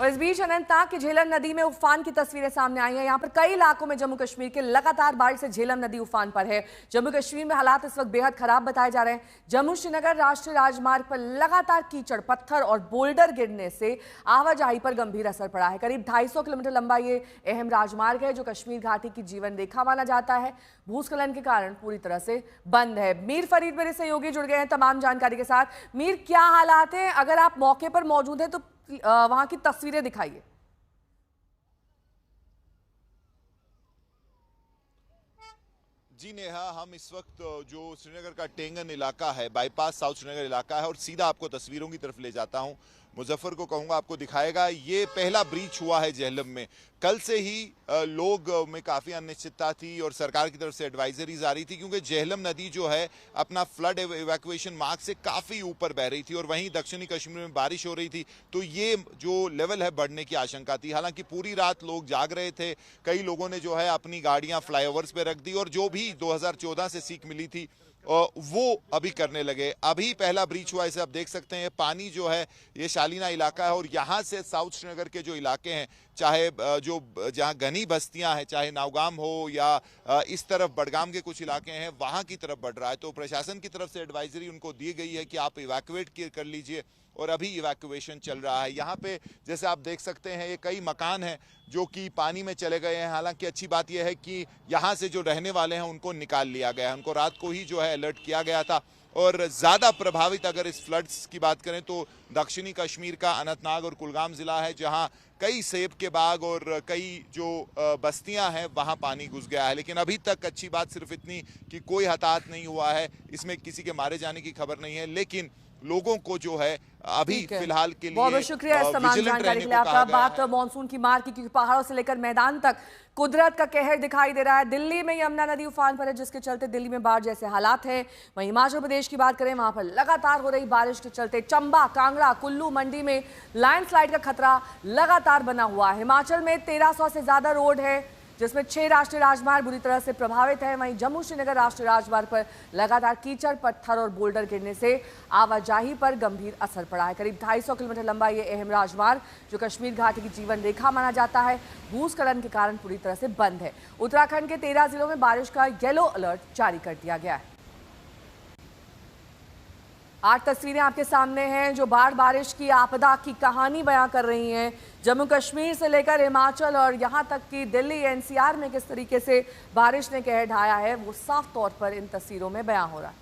और इस बीच अनंतनाग की झेलम नदी में उफान की तस्वीरें सामने आई हैं। यहाँ पर कई इलाकों में जम्मू कश्मीर के लगातार बारिश से झेलम नदी उफान पर है। जम्मू कश्मीर में हालात इस वक्त बेहद खराब बताए जा रहे हैं। जम्मू श्रीनगर राष्ट्रीय राजमार्ग पर लगातार कीचड़, पत्थर और बोल्डर गिरने से आवाजाही पर गंभीर असर पड़ा है। करीब 250 किलोमीटर लंबा ये अहम राजमार्ग है जो कश्मीर घाटी की जीवन रेखा माना जाता है। भूस्खलन के कारण पूरी तरह से बंद है। मीर फरीद मेरे सहयोगी जुड़ गए हैं तमाम जानकारी के साथ। मीर, क्या हालात हैं? अगर आप मौके पर मौजूद हैं तो वहां की तस्वीरें दिखाइए। जी नेहा, हम इस वक्त जो श्रीनगर का टेंगन इलाका है, बाईपास साउथ श्रीनगर इलाका है, और सीधा आपको तस्वीरों की तरफ ले जाता हूं। मुजफ्फर को कहूंगा आपको दिखाएगा। ये पहला ब्रीच हुआ है झेलम में। कल से ही लोग में काफ़ी अनिश्चितता थी और सरकार की तरफ से एडवाइजरीज आ रही थी, क्योंकि झेलम नदी जो है अपना फ्लड इवैक्यूएशन मार्क से काफ़ी ऊपर बह रही थी और वहीं दक्षिणी कश्मीर में बारिश हो रही थी, तो ये जो लेवल है बढ़ने की आशंका थी। हालांकि पूरी रात लोग जाग रहे थे। कई लोगों ने जो है अपनी गाड़ियां फ्लाईओवर्स पे रख दी और जो भी 2014 से सीख मिली थी वो अभी करने लगे। अभी पहला ब्रीच हुआ, इसे आप देख सकते हैं। पानी जो है ये शालीना इलाका है और यहाँ से साउथ श्रीनगर के जो इलाके हैं, चाहे जो जहाँ घनी बस्तियां हैं, चाहे नावगाम हो या इस तरफ बडगाम के कुछ इलाके हैं, वहाँ की तरफ बढ़ रहा है। तो प्रशासन की तरफ से एडवाइजरी उनको दी गई है कि आप इवैक्यूएट कर लीजिए, और अभी इवैक्यूएशन चल रहा है। यहाँ पे जैसे आप देख सकते हैं ये कई मकान हैं जो कि पानी में चले गए हैं। हालांकि अच्छी बात यह है कि यहाँ से जो रहने वाले हैं उनको निकाल लिया गया है। उनको रात को ही जो है अलर्ट किया गया था। और ज़्यादा प्रभावित अगर इस फ्लड्स की बात करें तो दक्षिणी कश्मीर का अनंतनाग और कुलगाम ज़िला है, जहाँ कई सेब के बाग और कई जो बस्तियां हैं वहां पानी घुस गया है। लेकिन अभी तक अच्छी बात सिर्फ इतनी कि कोई हताहत नहीं हुआ है, इसमें किसी के मारे जाने की खबर नहीं है। लेकिन लोगों को जो है अभी फिलहाल के लिए बहुत बहुत शुक्रिया इस तमाम जानकारी के लिए आपका। बात मानसून की मार की, क्योंकि पहाड़ों से लेकर मैदान तक कुदरत का कहर दिखाई दे रहा है। दिल्ली में यमुना नदी उफान पर है, जिसके चलते दिल्ली में बाढ़ जैसे हालात हैं। वहीं हिमाचल प्रदेश की बात करें, वहां पर लगातार हो रही बारिश के चलते चंबा, कांगड़ा, कुल्लू, मंडी में लैंडस्लाइड का खतरा लगातार बना हुआ है। हिमाचल में 1300 से ज्यादा रोड है, जिसमें 6 राष्ट्रीय राजमार्ग बुरी तरह से प्रभावित है। वहीं जम्मू श्रीनगर राष्ट्रीय राजमार्ग पर लगातार कीचड़, पत्थर और बोल्डर गिरने से आवाजाही पर गंभीर असर पड़ा है। करीब 250 किलोमीटर लंबा ये अहम राजमार्ग जो कश्मीर घाटी की जीवन रेखा माना जाता है, भूस्खलन के कारण पूरी तरह से बंद है। उत्तराखंड के 13 जिलों में बारिश का येलो अलर्ट जारी कर दिया गया है। 8 तस्वीरें आपके सामने हैं जो बाढ़ बारिश की आपदा की कहानी बयां कर रही हैं। जम्मू कश्मीर से लेकर हिमाचल और यहां तक कि दिल्ली एनसीआर में किस तरीके से बारिश ने कहर ढाया है वो साफ तौर पर इन तस्वीरों में बयां हो रहा है।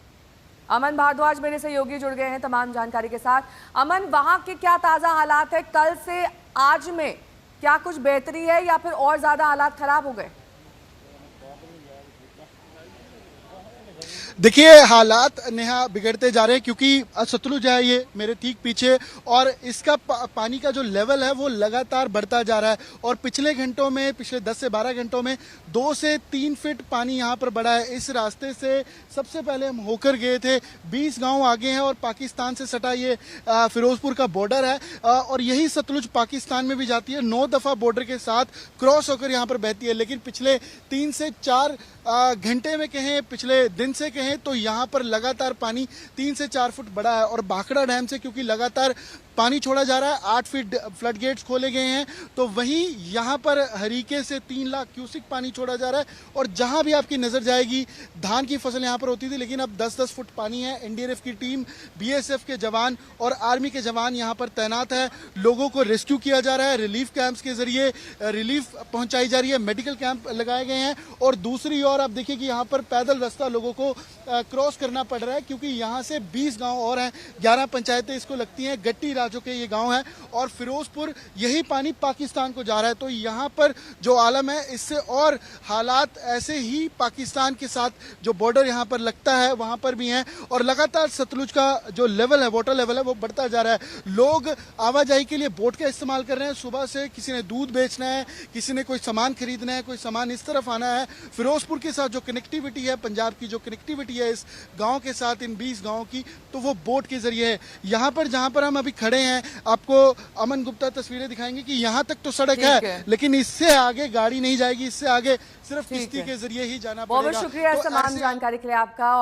अमन भारद्वाज मेरे सहयोगी जुड़ गए हैं तमाम जानकारी के साथ। अमन, वहां के क्या ताजा हालात है? कल से आज में क्या कुछ बेहतरी है या फिर और ज्यादा हालात खराब हो गए? देखिए, हालात नेहा बिगड़ते जा रहे हैं, क्योंकि सतलुज है ये मेरे ठीक पीछे, और इसका पानी का जो लेवल है वो लगातार बढ़ता जा रहा है। और पिछले घंटों में, पिछले 10 से 12 घंटों में 2 से 3 फीट पानी यहाँ पर बढ़ा है। इस रास्ते से सबसे पहले हम होकर गए थे, 20 गांव आगे हैं और पाकिस्तान से सटा ये फिरोजपुर का बॉर्डर है, और यही सतलुज पाकिस्तान में भी जाती है। 9 दफा बॉर्डर के साथ क्रॉस होकर यहाँ पर बहती है। लेकिन पिछले 3 से 4 घंटे में कहें, पिछले दिन से कहें, तो यहाँ पर लगातार पानी 3 से 4 फुट बढ़ा है। और भाखड़ा डैम से क्योंकि लगातार पानी छोड़ा जा रहा है, 8 फीट फ्लड गेट्स खोले गए हैं, तो वहीं यहाँ पर हरीके से 3 लाख क्यूसिक पानी छोड़ा जा रहा है। और जहाँ भी आपकी नजर जाएगी, धान की फसल यहाँ पर होती थी, लेकिन अब 10-10 फुट पानी है। एनडीआरएफ की टीम, बीएसएफ के जवान और आर्मी के जवान यहाँ पर तैनात है। लोगों को रेस्क्यू किया जा रहा है, रिलीफ कैंप्स के जरिए रिलीफ पहुंचाई जा रही है, मेडिकल कैंप लगाए गए हैं। और दूसरी ओर आप देखिए कि यहाँ पर पैदल रास्ता लोगों को क्रॉस करना पड़ रहा है, क्योंकि यहाँ से 20 गांव और हैं, 11 पंचायतें इसको लगती हैं, गट्टी राजों के ये गांव हैं, और फिरोजपुर यही पानी पाकिस्तान को जा रहा है। तो यहाँ पर जो आलम है, इससे और हालात ऐसे ही पाकिस्तान के साथ जो बॉर्डर यहाँ पर लगता है वहाँ पर भी हैं। और लगातार सतलुज का जो लेवल है, वाटर लेवल है, वो बढ़ता जा रहा है। लोग आवाजाही के लिए बोट का इस्तेमाल कर रहे हैं। सुबह से किसी ने दूध बेचना है, किसी ने कोई सामान खरीदना है, कोई सामान इस तरफ आना है। फिरोजपुर के साथ जो कनेक्टिविटी है, पंजाब की जो कनेक्टिविटी है इस गांव के साथ, इन 20 गांवों की, तो वो बोट के जरिए है। यहाँ पर जहाँ पर हम अभी खड़े हैं, आपको अमन गुप्ता तस्वीरें दिखाएंगे कि यहाँ तक तो सड़क है, लेकिन इससे आगे गाड़ी नहीं जाएगी, इससे आगे सिर्फ किश्ती के जरिए ही जाना पड़ेगा। बहुत शुक्रिया इस तमाम जानकारी के लिए आपका।